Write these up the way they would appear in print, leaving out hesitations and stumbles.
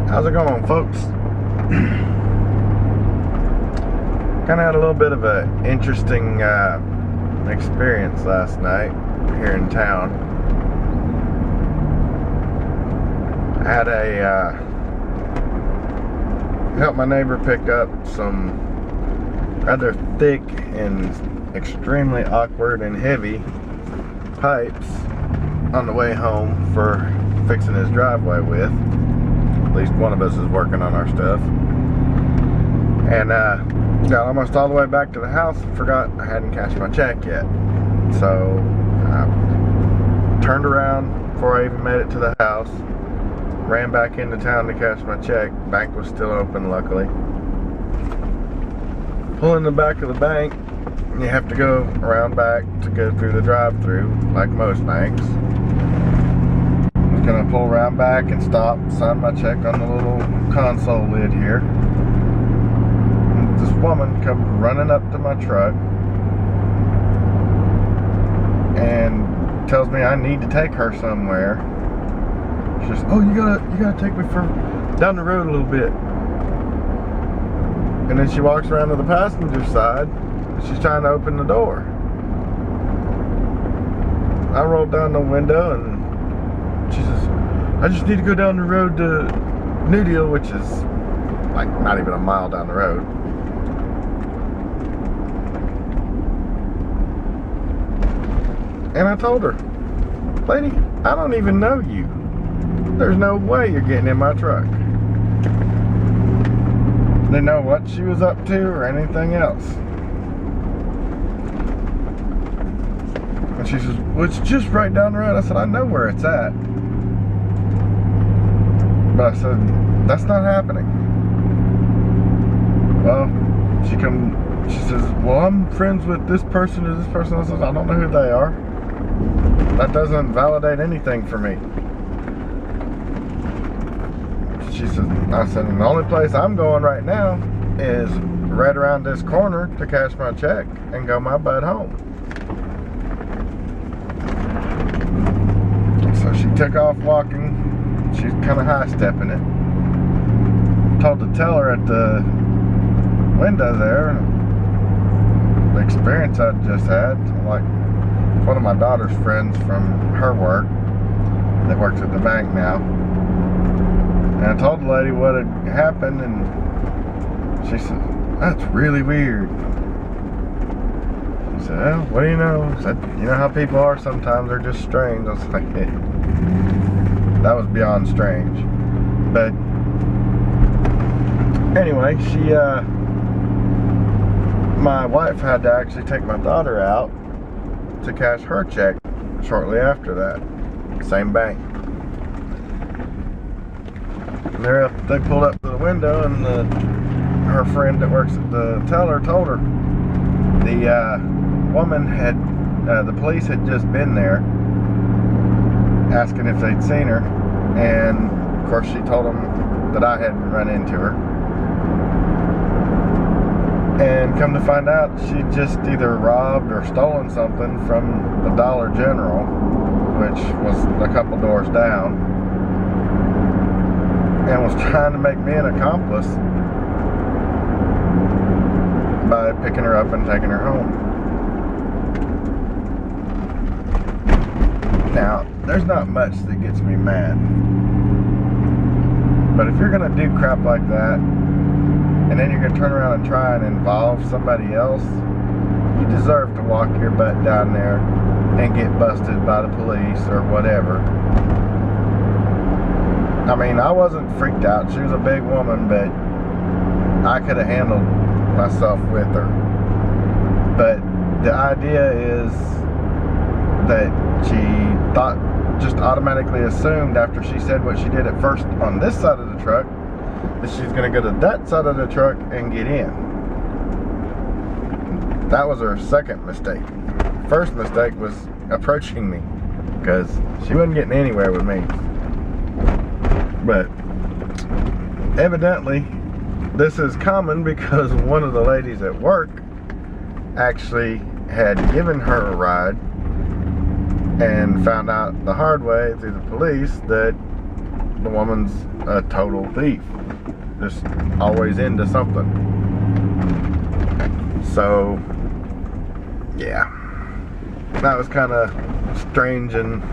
How's it going, folks? Kind of had a little bit of an interesting experience last night here in town. I had helped my neighbor pick up some rather thick and extremely awkward and heavy pipes on the way home for fixing his driveway with. At least one of us is working on our stuff. And got almost all the way back to the house and forgot I hadn't cashed my check yet. So I turned around before I even made it to the house, ran back into town to cash my check. Bank was still open, luckily. Pull in the back of the bank, you have to go around back to go through the drive-thru like most banks. Gonna pull around back and stop, sign my check on the little console lid here. And this woman comes running up to my truck and tells me I need to take her somewhere. She says, "Oh, you gotta take me down the road a little bit." And then she walks around to the passenger side and she's trying to open the door. I rolled down the window and she says, "I just need to go down the road to New Deal," which is like not even a mile down the road. And I told her, "Lady, I don't even know you. There's no way you're getting in my truck." Didn't know what she was up to or anything else. And she says, "Well, it's just right down the road." I said, "I know where it's at." But I said, "That's not happening." Well, she says, "Well, I'm friends with this person or this person." I said, "I don't know who they are. That doesn't validate anything for me." She said, I said, "The only place I'm going right now is right around this corner to cash my check and go my butt home." So she took off walking. She's kind of high-stepping it. Told the teller at the window there the experience I just had. Like, one of my daughter's friends from her work that works at the bank now. And I told the lady what had happened, and she said, "That's really weird." I said, "Well, what do you know?" I said, "You know how people are sometimes, they're just strange." I was like, "Yeah." That was beyond strange. But anyway, my wife had to actually take my daughter out to cash her check shortly after that. Same bank. And they pulled up to the window, and her friend that works at the teller told her the woman the police had just been there asking if they'd seen her, and of course she told them that I hadn't run into her. And come to find out, she just either robbed or stolen something from the Dollar General, which was a couple doors down, and was trying to make me an accomplice by picking her up and taking her home. Now, there's not much that gets me mad. But if you're gonna do crap like that, and then you're gonna turn around and try and involve somebody else, you deserve to walk your butt down there and get busted by the police or whatever. I mean, I wasn't freaked out. She was a big woman, but I could have handled myself with her. But the idea is that she thought, just automatically assumed after she said what she did at first on this side of the truck, that she's going to go to that side of the truck and get in. That was her second mistake. First mistake was approaching me, because she wasn't getting anywhere with me. But evidently this is common, because one of the ladies at work actually had given her a ride and found out the hard way through the police that the woman's a total thief, just always into something. So yeah, that was kind of strange and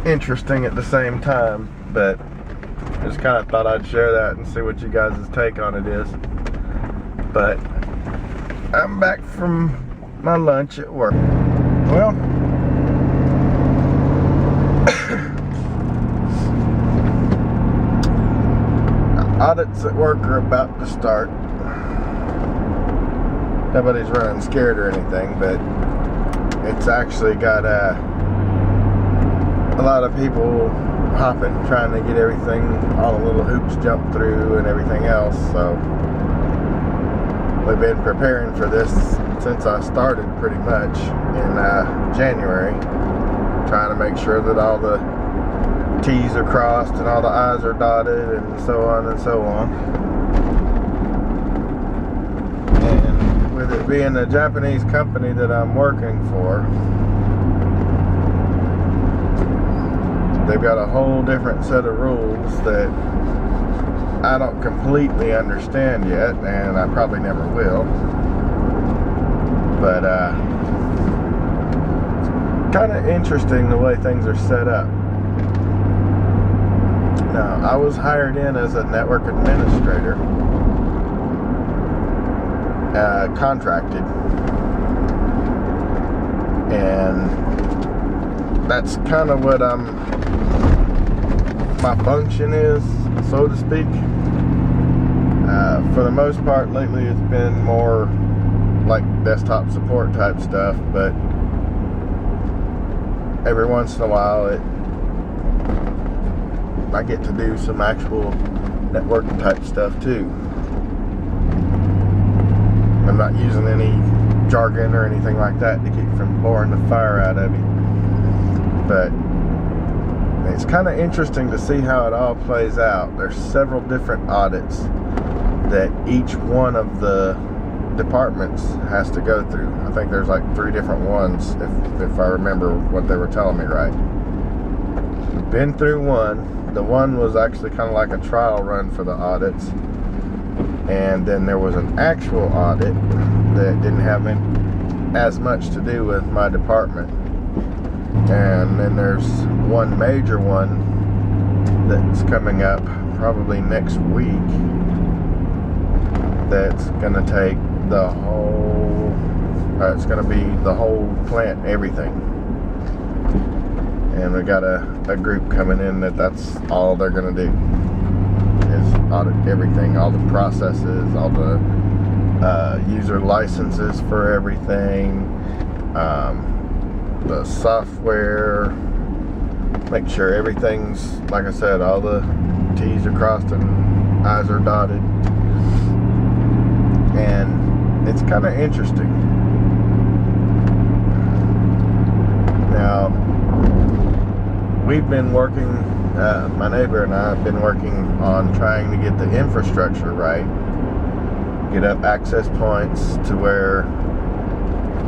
interesting at the same time, but just kind of thought I'd share that and see what you guys' take on it is. But I'm back from my lunch at work. Well, audits at work are about to start. Nobody's running scared or anything, but it's actually got a lot of people hopping, trying to get everything, all the little hoops jumped through and everything else. So we've been preparing for this since I started, pretty much in January, trying to make sure that all the T's are crossed and all the I's are dotted and so on and so on. And with it being a Japanese company that I'm working for, they've got a whole different set of rules that I don't completely understand yet, and I probably never will. But it's kind of interesting the way things are set up. Now, I was hired in as a network administrator, contracted, and that's kind of what my function is, so to speak. For the most part lately it's been more like desktop support type stuff, but every once in a while I get to do some actual networking type stuff too. I'm not using any jargon or anything like that to keep from boring the fire out of you, but it's kind of interesting to see how it all plays out. There's several different audits that each one of the departments has to go through. I think there's like 3 different ones, if I remember what they were telling me right. We've been through one. The one was actually kind of like a trial run for the audits, and then there was an actual audit that didn't have as much to do with my department. And then there's one major one that's coming up probably next week that's going to take the whole, it's going to be the whole plant, everything. And we got a group coming in that's all they're going to do is audit everything, all the processes, all the user licenses for everything, the software, make sure everything's, like I said, all the T's are crossed and I's are dotted. And it's kind of interesting. Now, we've been working, my neighbor and I have been working on trying to get the infrastructure right, get up access points to where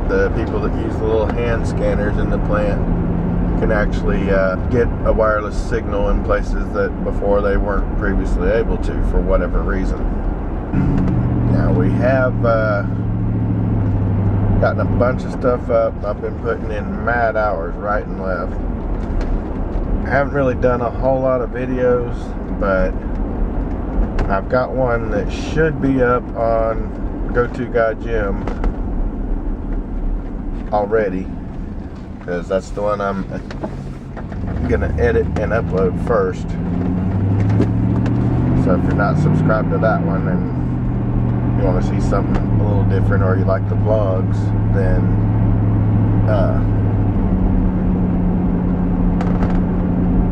the people that use the little hand scanners in the plant can actually get a wireless signal in places that before they weren't previously able to for whatever reason. Now we have gotten a bunch of stuff up. I've been putting in mad hours right and left. I haven't really done a whole lot of videos, but I've got one that should be up on GoToGuy Gym already, because that's the one I'm gonna edit and upload first. So if you're not subscribed to that one and you want to see something a little different, or you like the vlogs, then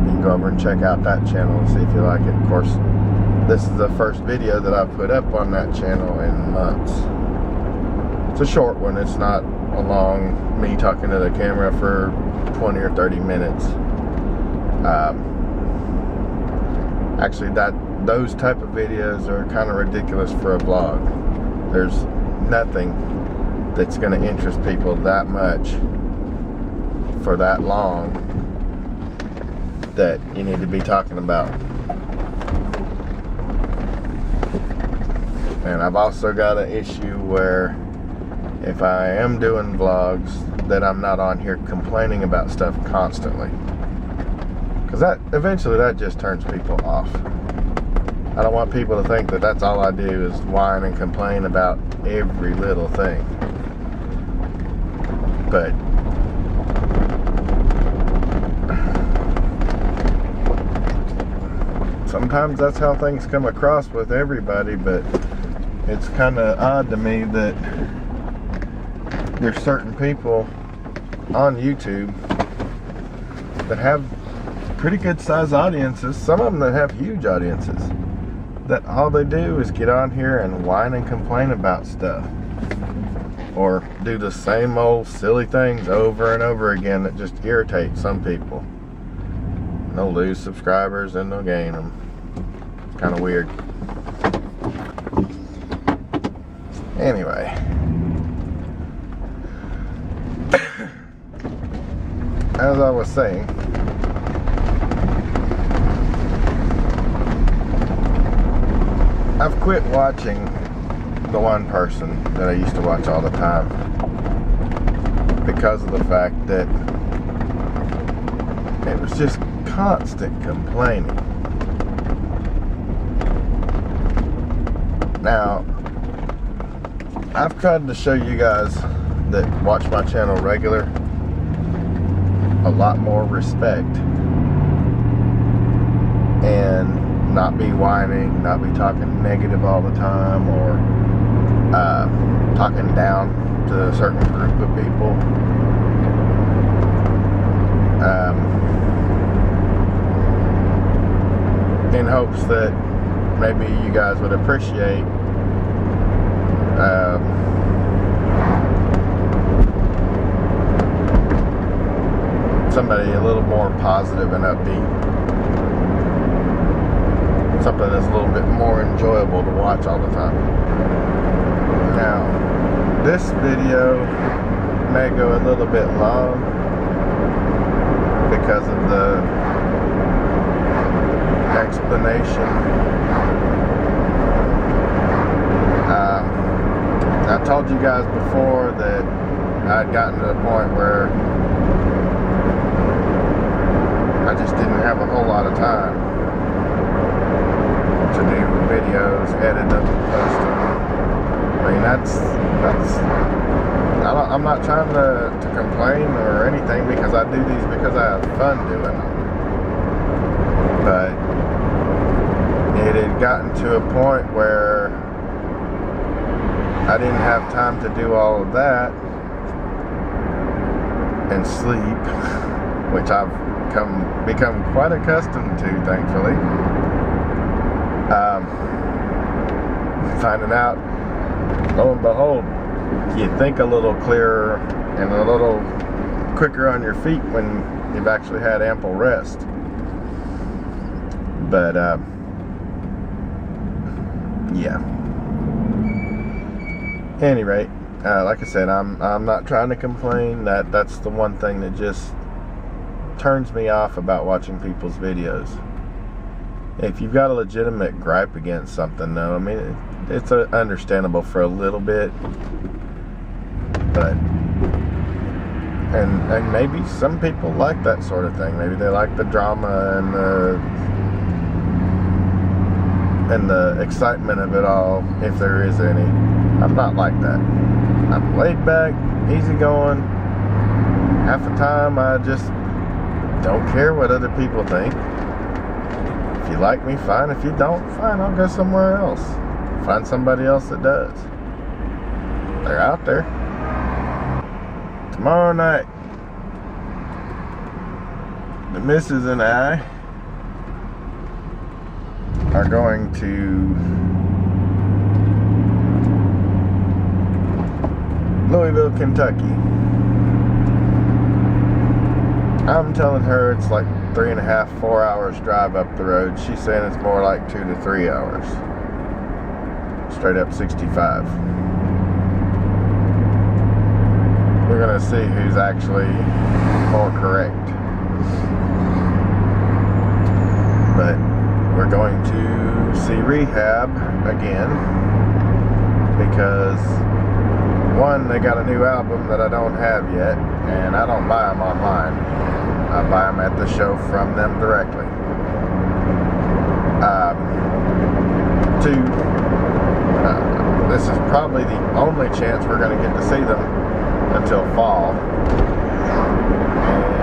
you can go over and check out that channel and see if you like it. Of course, this is the first video that I've put up on that channel in months. It's a short one. It's not a long me talking to the camera for 20 or 30 minutes. Actually, those type of videos are kind of ridiculous for a vlog. There's nothing that's going to interest people that much for that long that you need to be talking about. And I've also got an issue where if I am doing vlogs, that I'm not on here complaining about stuff constantly. Because eventually that just turns people off. I don't want people to think that that's all I do is whine and complain about every little thing. But sometimes that's how things come across with everybody, but it's kind of odd to me that there's certain people on YouTube that have pretty good sized audiences, some of them that have huge audiences, that all they do is get on here and whine and complain about stuff, or do the same old silly things over and over again that just irritate some people. They'll lose subscribers and they'll gain them. It's kind of weird. Anyway, as I was saying, I've quit watching the one person that I used to watch all the time because of the fact that it was just constant complaining. Now, I've tried to show you guys that watch my channel regular a lot more respect and not be whining, not be talking negative all the time, or talking down to a certain group of people. In hopes that maybe you guys would appreciate somebody a little more positive and upbeat, something that's a little bit more enjoyable to watch all the time. Now, this video may go a little bit long because of the explanation. I told you guys before that I'd gotten to the point where I just didn't have a whole lot of time to do videos, edit them, post them. I mean, I'm not trying to complain or anything, because I do these because I have fun doing them. But it had gotten to a point where I didn't have time to do all of that and sleep, which I've become quite accustomed to, thankfully. Finding out, lo and behold, you think a little clearer and a little quicker on your feet when you've actually had ample rest. But yeah. At any rate, like I said, I'm not trying to complain. That's the one thing that just turns me off about watching people's videos. If you've got a legitimate gripe against something, though, I mean, it's understandable for a little bit, but and maybe some people like that sort of thing. Maybe they like the drama and the excitement of it all, if there is any. I'm not like that. I'm laid back, easygoing. Half the time I just don't care what other people think. If you like me, fine. If you don't, fine. I'll go somewhere else. Find somebody else that does. They're out there. Tomorrow night, the missus and I are going to Louisville, Kentucky. I'm telling her it's like 3.5, 4 hours drive up the road. She's saying it's more like 2 to 3 hours. Straight up 65. We're gonna see who's actually more correct. Rehab again because one, they got a new album that I don't have yet, and I don't buy them online. I buy them at the show from them directly. Two, this is probably the only chance we're going to get to see them until fall.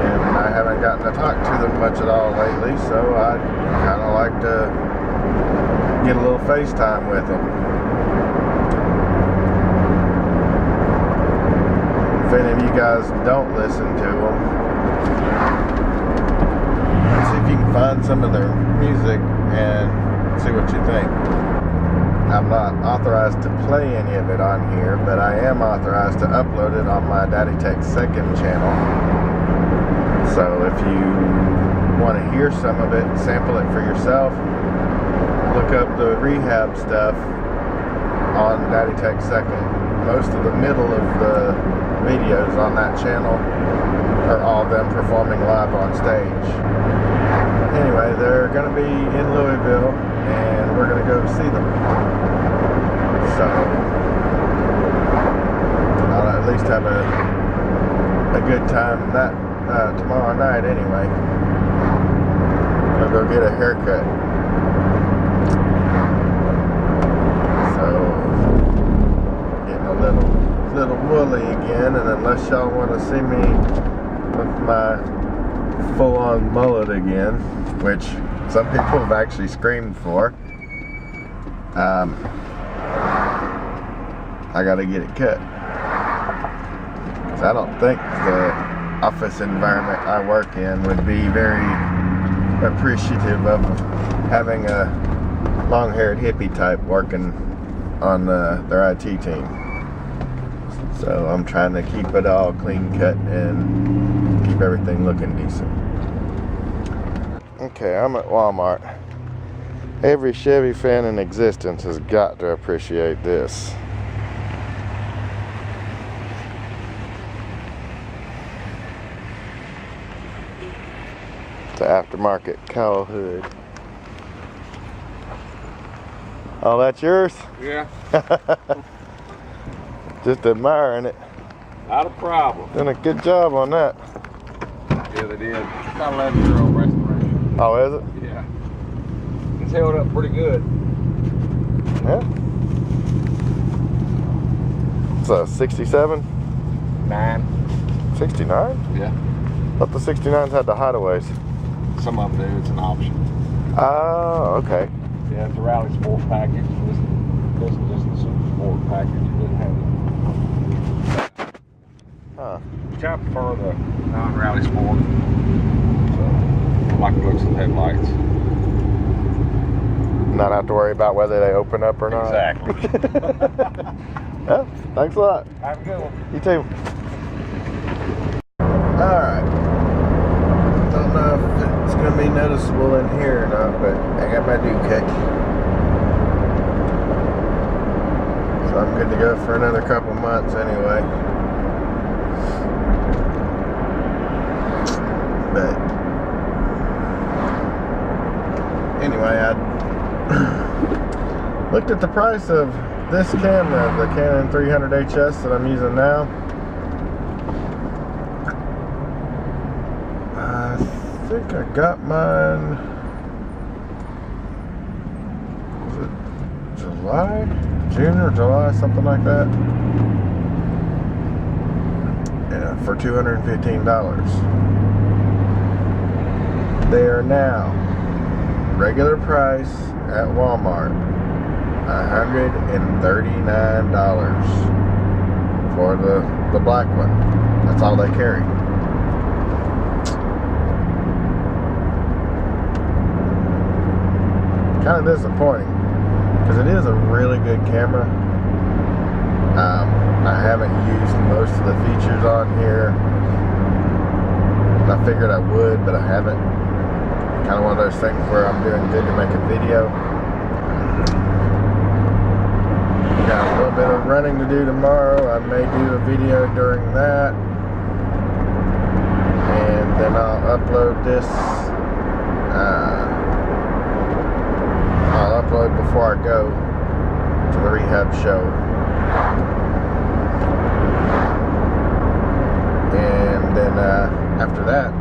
And I haven't gotten to talk to them much at all lately, so I'd kind of like to get a little FaceTime with them. If any of you guys don't listen to them, see if you can find some of their music and see what you think. I'm not authorized to play any of it on here, but I am authorized to upload it on my Daddy Tech second channel. So if you want to hear some of it, sample it for yourself, look up the Rehab stuff on Daddy Tech second. Most of the middle of the videos on that channel are all them performing live on stage. Anyway, they're going to be in Louisville, and we're going to go see them. So I'll at least have a good time that tomorrow night anyway. I'll go get a haircut. So getting a little woolly again, and unless y'all want to see me with my full-on mullet again, which some people have actually screamed for, I gotta get it cut. 'Cause I don't think the office environment I work in would be very appreciative of having a long-haired hippie type working on their IT team. So I'm trying to keep it all clean cut and keep everything looking decent. Okay, I'm at Walmart. Every Chevy fan in existence has got to appreciate this. The aftermarket cowl hood. Oh, that's yours? Yeah. Just admiring it. Not a problem. Done a good job on that. Yeah, they did. It's about 11-year-old restoration. Oh, is it? Yeah. It's held up pretty good. Yeah. It's a 67? 9. 69? Yeah. I thought the 69s had the hideaways. Some of them do. It's an option. Oh, okay. Yeah, it's a Rally Sport package. This is just the Super Sport package. It didn't have it. Huh. Which I prefer the non-Rally Sport. So, I like the looks of the headlights. Not have to worry about whether they open up or not. Exactly. Yeah, thanks a lot. Have a good one. You too. Alright. Don't know if it's going to be noticeable in here or not, but I got my dew catch. So I'm good to go for another couple months anyway. But anyway, I looked at the price of this camera, the Canon 300HS that I'm using now. I think I got mine, was it July? June or July, something like that. Yeah, for $215. They are now regular price at Walmart, $139 for the black one. That's all they carry. Kind of disappointing because it is a really good camera. I haven't used most of the features on here. I figured I would, but I haven't. Kind of one of those things where I'm doing good to make a video. Got a little bit of running to do tomorrow. I may do a video during that, and then I'll upload this. I'll upload before I go to the rehab show. And then after that,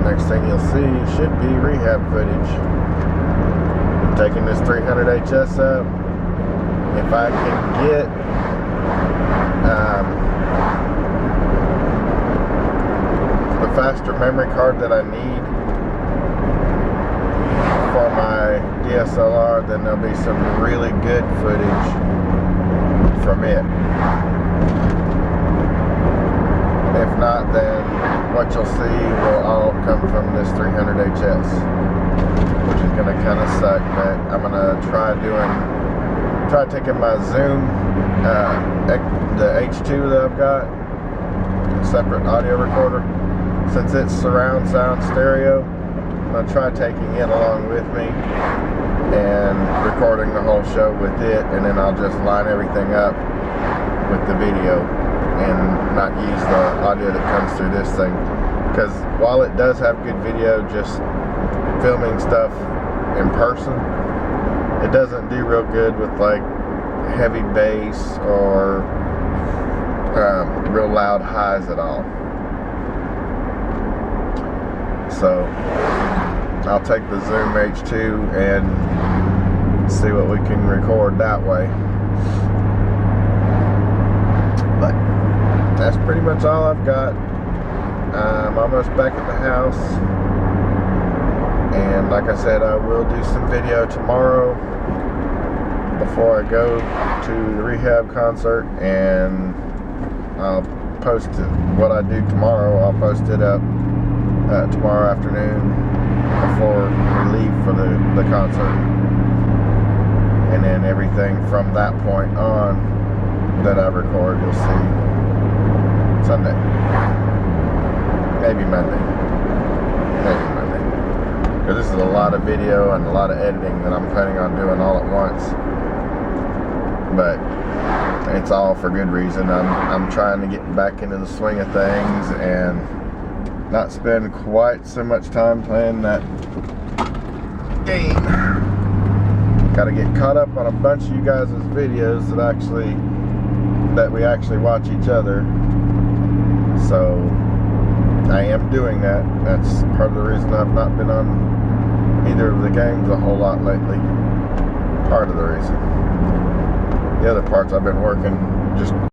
next thing you'll see should be rehab footage. I'm taking this 300 HS up. If I can get the faster memory card that I need for my DSLR, then there'll be some really good footage from it. If not, then what you'll see will all come from this 300 HS, which is going to kind of suck, but I'm going to try taking my Zoom, the H2 that I've got, separate audio recorder. Since it's surround sound stereo, I'm going to try taking it along with me and recording the whole show with it, and then I'll just line everything up with the video and not use the audio that comes through this thing. Because while it does have good video, just filming stuff in person, it doesn't do real good with like heavy bass or real loud highs at all. So I'll take the Zoom H2 and see what we can record that way. But that's pretty much all I've got. I'm almost back at the house, and like I said, I will do some video tomorrow before I go to the rehab concert, and I'll post it. What I do tomorrow, I'll post it up tomorrow afternoon before we leave for the concert, and then everything from that point on that I record, you'll see Sunday, maybe Monday, because this is a lot of video and a lot of editing that I'm planning on doing all at once, but it's all for good reason. I'm trying to get back into the swing of things and not spend quite so much time playing that game. Got to get caught up on a bunch of you guys' videos that we actually watch each other. So I am doing that. That's part of the reason I've not been on either of the games a whole lot lately. Part of the reason. The other parts I've been working just